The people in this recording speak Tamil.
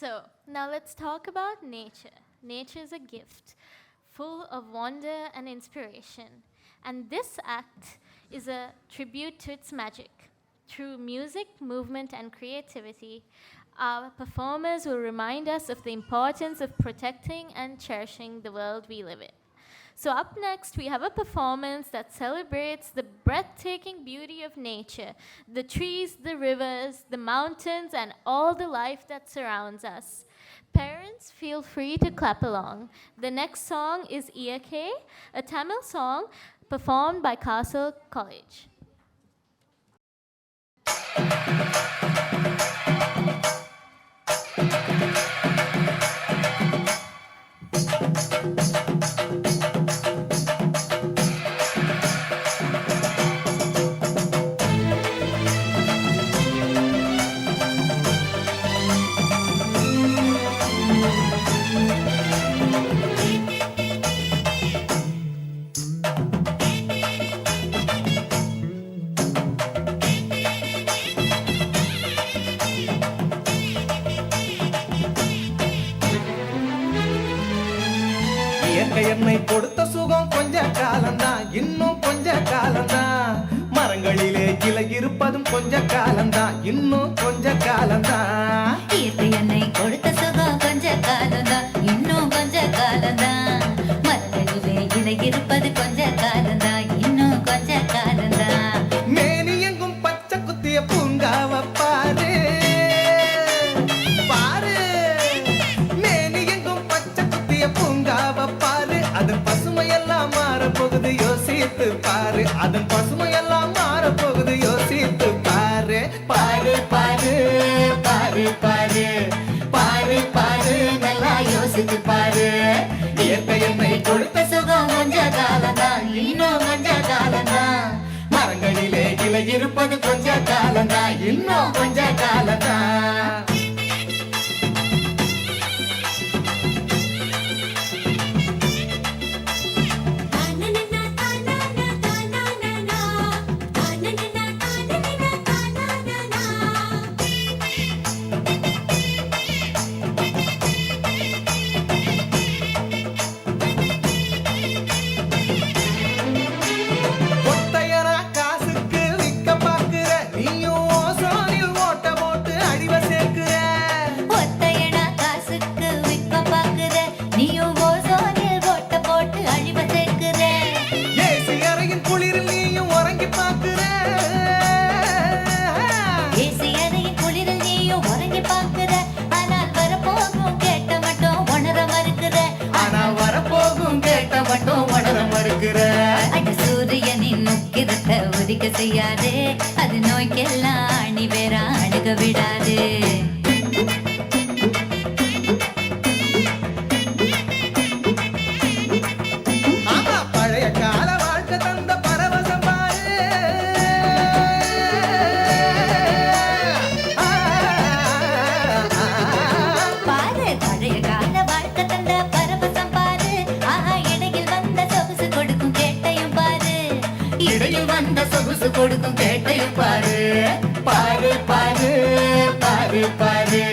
So, now let's talk about nature. Nature is a gift full of wonder and inspiration. And this act is a tribute to its magic. Through music, movement, and creativity, our performers will remind us of the importance of protecting and cherishing the world we live in. So, up next, we have a performance that celebrates the breathtaking beauty of nature, the trees, the rivers, the mountains, and all the life that surrounds us. Parents, feel free to clap along. The next song is Iyake, a Tamil song performed by Castle College. என்னை கொடுத்த சுகம் கொஞ்ச காலம்தான், இன்னும் கொஞ்ச காலம்தான். மரங்களிலே கிளை இருப்பதும் கொஞ்ச காலம்தான், இன்னும் கொஞ்ச காலம்தான். என்னை கொடுத்த சுகம் கொஞ்ச காலம்தான், இன்னும் கொஞ்ச காலம்தான். மரங்களிலே கிளை இருப்பது கொஞ்ச காலம்தான், இன்னும் கொஞ்ச காலம்தான். மேனி எங்கும் பச்சை குத்திய பூங்காவ பாரு பாரு, மேனி எங்கும் பச்சை குத்திய பூங்காவ பாரு. அதன் பசுமையெல்லாம் மாறப்போகுது, யோசித்து பாரு. அதன் பசுமையெல்லாம் மாறப்போகுது, யோசித்து பாரு. பாரு பாரு பாரு பாரு பாரு பாரு, நல்லா யோசித்து பாரு. இயற்கை என்னை கொடுத்த சுகம் கொஞ்ச காலம்தான், இன்னும் கொஞ்ச காலம்தான். மரங்களிலே கிளை இருப்பது கொஞ்ச காலம்தான், இன்னும் கொஞ்ச காலம்தான். ஒத்தையரா காசுக்கு விக்க பாக்குற, நீயும் ஓசோனில் ஓட்ட போட்டு அடிவ சேர்க்கிற. ஒத்தையடா காசுக்கு விற்க பார்க்கிற, நீயும் ஓசோனில் ஓட்ட போட்டு அழிவ சேர்க்கிற. ஏசி அறையின் குளிரில் நீயும் உறங்கி பாக்குற. ஏசி அறையின் குளிரில் நீயும் உறங்கி பார்க்கிற. ஆனால் வரப்போகும் கேட்ட மட்டும் உணர மறுக்கிற. ஆனா வரப்போகும் கேட்ட மட்டும் உணர மறுக்கிற. அட சூரியனின் முக்கிரத்தை உதிக்க செய்யாதே, அது நோய்க்கெல்லாம் அணி வேற அணுக விடாது. ஆமா, பழைய கால வாழ்க்கை தந்த பரவசம் பாரு. பாரு பழைய கால வாழ்க்கை தந்த பரவசம் பாரு. ஆஹா, இடையில் வந்த சொகுசு கொடுக்கும் கேட்டையும் பாரு. இடையில் வந்த சொகுசு கொடுக்கும் கேட்டையும் பாரு. பாரு பாரு பாரு பாரு